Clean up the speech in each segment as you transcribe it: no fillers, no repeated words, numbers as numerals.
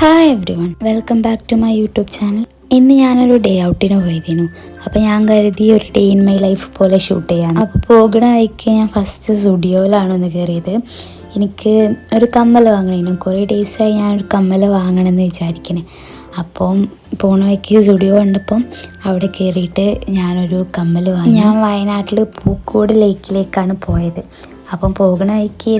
Hi everyone, welcome back to my YouTube channel. ഇന്ന് ഞാനൊരു day ഔട്ടിന് പോയതിനു. അപ്പോൾ ഞാൻ കരുതി ഒരു ഡേ ഇൻ മൈ ലൈഫ് പോലെ ഷൂട്ട് ചെയ്യാമെന്ന്. അപ്പോൾ പോകുന്ന വഴിക്ക് ഞാൻ ഫസ്റ്റ് സ്റ്റുഡിയോയിലാണ് ഒന്ന് കയറിയത്. എനിക്ക് ഒരു കമ്മൽ വാങ്ങണേനു. കുറേ ഡേയ്സായി ഞാനൊരു കമ്മൽ വാങ്ങണമെന്ന് വിചാരിക്കണേ. അപ്പം പോണ വഴിക്ക് സ്റ്റുഡിയോ കണ്ടപ്പം അവിടെ കയറിയിട്ട് ഞാനൊരു കമ്മൽ വാങ്ങി. ഞാൻ വയനാട്ടിൽ പൂക്കോട് ലേക്കിലേക്കാണ് പോയത്. അപ്പം പോകുന്ന വഴിക്ക്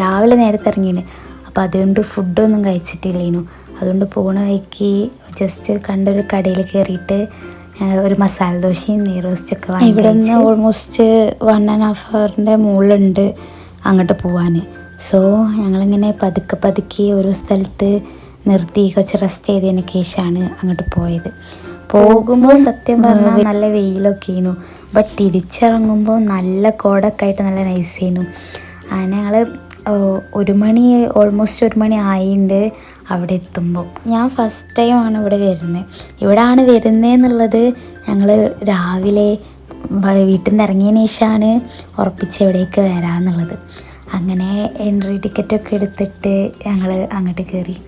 രാവിലെ നേരത്തെ ഇറങ്ങിയാണ്. അപ്പോൾ അതുകൊണ്ട് ഫുഡൊന്നും കഴിച്ചിട്ടില്ലേനു. അതുകൊണ്ട് പോണ വഴിക്ക് ജസ്റ്റ് കണ്ടൊരു കടയിൽ കയറിയിട്ട് ഒരു മസാല ദോശയും നെയ്റോസ്റ്റൊക്കെ വാങ്ങി. ഇവിടെ നിന്ന് ഓൾമോസ്റ്റ് 1.5 ഹവറിൻ്റെ മുകളിലുണ്ട് അങ്ങോട്ട് പോവാൻ. സോ ഞങ്ങളിങ്ങനെ പതുക്കെ ഓരോ സ്ഥലത്ത് നിർത്തി കുറച്ച് റെസ്റ്റ് ചെയ്തതിന് ശേഷമാണ് അങ്ങോട്ട് പോയത്. പോകുമ്പോൾ സത്യം പറഞ്ഞാൽ നല്ല വെയിലൊക്കെ ആയിരുന്നു. ബട്ട് തിരിച്ചിറങ്ങുമ്പോൾ നല്ല കോടൊക്കെ ആയിട്ട് നല്ല നൈസായിരുന്നു. അങ്ങനെ ഞങ്ങൾ ഓൾമോസ്റ്റ് 1 മണി ആയിട്ടുണ്ട് അവിടെ എത്തുമ്പോൾ. ഞാൻ ഫസ്റ്റ് ടൈമാണ് ഇവിടെ വരുന്നത്. ഇവിടെയാണ് വരുന്നതെന്നുള്ളത് ഞങ്ങൾ രാവിലെ വീട്ടിൽ നിന്ന് ഇറങ്ങിയതിന് ശേഷമാണ് ഉറപ്പിച്ച് എവിടേക്ക് വരാമെന്നുള്ളത്. അങ്ങനെ എൻട്രി ടിക്കറ്റൊക്കെ എടുത്തിട്ട് ഞങ്ങൾ അങ്ങോട്ട് കയറി.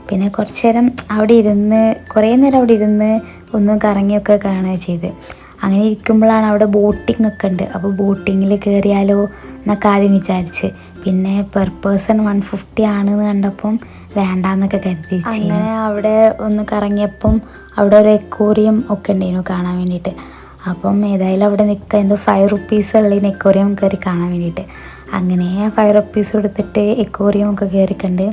പിന്നെ കുറച്ച് നേരം കുറേ നേരം അവിടെ ഇരുന്ന് ഒന്നും കറങ്ങിയൊക്കെ കാണുക ചെയ്ത്. അങ്ങനെ ഇരിക്കുമ്പോഴാണ് അവിടെ ബോട്ടിംഗ് ഒക്കെ ഉണ്ട്. അപ്പോൾ ബോട്ടിങ്ങിൽ കയറിയാലോ എന്നൊക്കെ ആദ്യം വിചാരിച്ച്. പിന്നെ പെർ പേഴ്സൺ 150 ആണെന്ന് കണ്ടപ്പം വേണ്ടാന്നൊക്കെ കരുതി. അങ്ങനെ അവിടെ ഒന്ന് കറങ്ങിയപ്പം അവിടെ ഒരു എക്കോറിയം ഒക്കെ ഉണ്ടായിരുന്നു കാണാൻ വേണ്ടിയിട്ട്. അപ്പം ഏതായാലും അവിടെ നിൽക്കുക എന്തോ 5 റുപ്പീസ് ഉള്ളതിന് എക്കോറിയം കയറി കാണാൻ വേണ്ടിയിട്ട്. അങ്ങനെ 5 റുപ്പീസ് കൊടുത്തിട്ട് എക്കോറിയം ഒക്കെ കയറിക്കണ്ട്.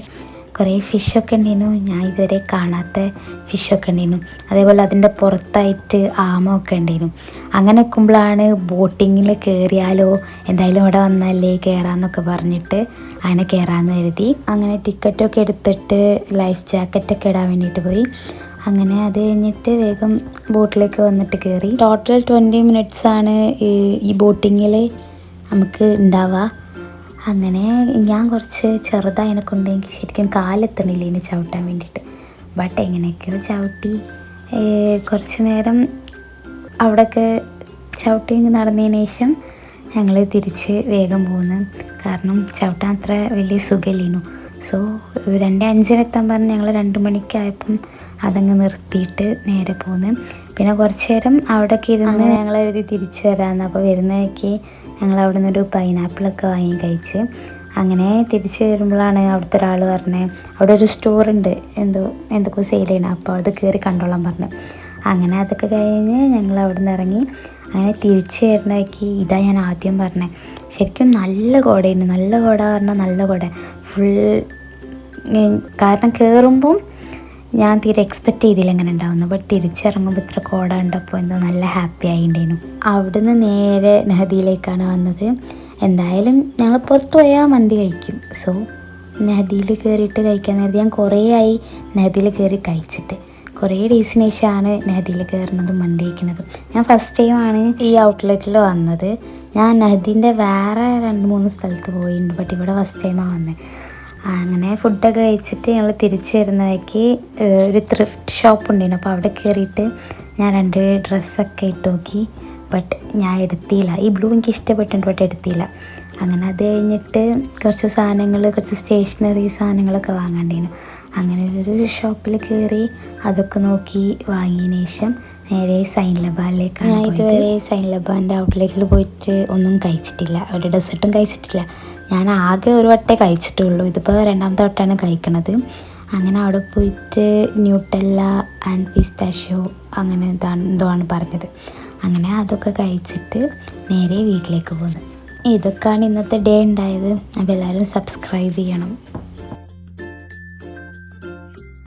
കുറേ ഫിഷൊക്കെ ഉണ്ടായിരുന്നു. ഞാൻ ഇതുവരെ കാണാത്ത ഫിഷൊക്കെ ഉണ്ടായിരുന്നു. അതേപോലെ അതിൻ്റെ പുറത്തായിട്ട് ആമ ഒക്കെ ഉണ്ടായിരുന്നു. അങ്ങനെ നിൽക്കുമ്പോഴാണ് ബോട്ടിങ്ങിൽ കയറിയാലോ, എന്തായാലും ഇവിടെ വന്നല്ലേ കയറാമെന്നൊക്കെ പറഞ്ഞിട്ട് അങ്ങനെ കയറാമെന്ന് കരുതി. അങ്ങനെ ടിക്കറ്റൊക്കെ എടുത്തിട്ട് ലൈഫ് ജാക്കറ്റൊക്കെ ഇടാൻ വേണ്ടിയിട്ട് പോയി. അങ്ങനെ അത് കഴിഞ്ഞിട്ട് വേഗം ബോട്ടിലേക്ക് വന്നിട്ട് കയറി. ടോട്ടൽ 20 മിനിറ്റ്സാണ് ഈ ബോട്ടിങ്ങിൽ നമുക്ക് ഉണ്ടാവുക. അങ്ങനെ ഞാൻ കുറച്ച് ചെറുതായതിനെ കൊണ്ട് എനിക്ക് ശരിക്കും കാലെത്തണില്ല ഇനി ചവിട്ടാൻ വേണ്ടിയിട്ട്. ബട്ട് എങ്ങനെയൊക്കെയോ ചവിട്ടി കുറച്ച് നേരം അവിടെയൊക്കെ ചവിട്ടി നടന്നതിന് ശേഷം ഞങ്ങൾ തിരിച്ച് വേഗം പോകുന്നു. കാരണം ചവിട്ടാൻ അത്ര വലിയ സുഖമില്ലേനു. സോ 2:05 പറഞ്ഞ് ഞങ്ങൾ 2 മണിക്കായപ്പം അതങ്ങ് നിർത്തിയിട്ട് നേരെ പോന്ന്. പിന്നെ കുറച്ച് നേരം അവിടെയൊക്കെ ഇരുന്ന് ഞങ്ങൾ എഴുതി തിരിച്ച് വരാമെന്ന്. അപ്പോൾ വരുന്ന വഴിക്ക് ഞങ്ങൾ അവിടെ നിന്നൊരു പൈനാപ്പിളൊക്കെ വാങ്ങി കഴിച്ച്. അങ്ങനെ തിരിച്ച് വരുമ്പോഴാണ് അവിടുത്തെ ഒരാൾ പറഞ്ഞത് അവിടെ ഒരു സ്റ്റോറുണ്ട്, എന്തൊക്കെ സെയിൽ ചെയ്യണം. അപ്പോൾ അത് കയറി കണ്ടോളാൻ പറഞ്ഞു. അങ്ങനെ അതൊക്കെ കഴിഞ്ഞ് ഞങ്ങൾ അവിടെ നിന്ന് ഇറങ്ങി. അങ്ങനെ തിരിച്ച് വരുന്ന വഴിക്ക് ഇതാ ഞാൻ ആദ്യം പറഞ്ഞത്. ശരിക്കും നല്ല കോടയായിരുന്നു. നല്ല കോട പറഞ്ഞാൽ നല്ല കോട ഫുൾ. കാരണം കയറുമ്പം ഞാൻ തീരെ എക്സ്പെക്റ്റ് ചെയ്തില്ല ഇങ്ങനെ ഉണ്ടാവുന്നു. ബട്ട് തിരിച്ചിറങ്ങുമ്പോൾ ഇത്ര കോട ഉണ്ടപ്പോൾ എന്തോ നല്ല ഹാപ്പി ആയിട്ടുണ്ടായിരുന്നു. അവിടുന്ന് നേരെ നദിയിലേക്കാണ് വന്നത്. എന്തായാലും ഞങ്ങൾ പുറത്ത് പോയാൽ മന്തി കഴിക്കും. സോ നദിയിൽ കയറിയിട്ട് കഴിക്കാൻ നേരത്തെ ഞാൻ കുറേ ആയി നദിയിൽ കയറി കഴിച്ചിട്ട്. കുറേ ഡേയ്സിന് ശേഷമാണ് നദിയിൽ കയറുന്നതും മന്തി കഴിക്കുന്നതും. ഞാൻ ഫസ്റ്റ് ടൈമാണ് ഈ ഔട്ട്ലെറ്റിൽ വന്നത്. ഞാൻ നദീൻ്റെ വേറെ 2-3 സ്ഥലത്ത് പോയിട്ടുണ്ട്. ബട്ട് ഇവിടെ ഫസ്റ്റ് ടൈമാണ് വന്നത്. അങ്ങനെ ഫുഡൊക്കെ കഴിച്ചിട്ട് ഞങ്ങൾ തിരിച്ച് വരുന്ന വഴിക്ക് ഒരു ത്രിഫ്റ്റ് ഷോപ്പ് ഉണ്ടായിരുന്നു. അപ്പോൾ അവിടെ കയറിയിട്ട് ഞാൻ 2 ഡ്രസ്സൊക്കെ ഇട്ട് നോക്കി. ബട്ട് ഞാൻ എടുത്തില്ല. ഈ ബ്ലൂ എനിക്ക് ഇഷ്ടപ്പെട്ടിട്ടുണ്ട്, ബട്ട് എടുത്തില്ല. അങ്ങനെ അത് കഴിഞ്ഞിട്ട് കുറച്ച് സ്റ്റേഷനറി സാധനങ്ങളൊക്കെ വാങ്ങാണ്ടിരുന്നു. അങ്ങനെ ഒരു ഷോപ്പിൽ കയറി അതൊക്കെ നോക്കി വാങ്ങിയതിന് ശേഷം നേരെ സൈൻ ലബാനിലേക്കാണ്. ഞാൻ ഇതുവരെ സൈൻ ലബാൻ്റെ ഔട്ട്ലെറ്റിൽ പോയിട്ട് ഒന്നും കഴിച്ചിട്ടില്ല, ഒരു ഡെസേർട്ടും കഴിച്ചിട്ടില്ല. ഞാൻ ആകെ ഒരു വട്ടേ കഴിച്ചിട്ടുള്ളൂ. ഇതിപ്പോൾ 2ാമത്തെ വട്ടമാണ് കഴിക്കണത്. അങ്ങനെ അവിടെ പോയിട്ട് ന്യൂട്ടെല്ല ആൻഡ് പിസ്താഷ്യോ അങ്ങനെ എന്തോ ആണ് പറഞ്ഞത്. അങ്ങനെ അതൊക്കെ കഴിച്ചിട്ട് നേരെ വീട്ടിലേക്ക് പോന്നു. ഇതൊക്കെയാണ് ഇന്നത്തെ ഡേ ഉണ്ടായത്. അപ്പോൾ എല്ലാവരും സബ്സ്ക്രൈബ് ചെയ്യണം.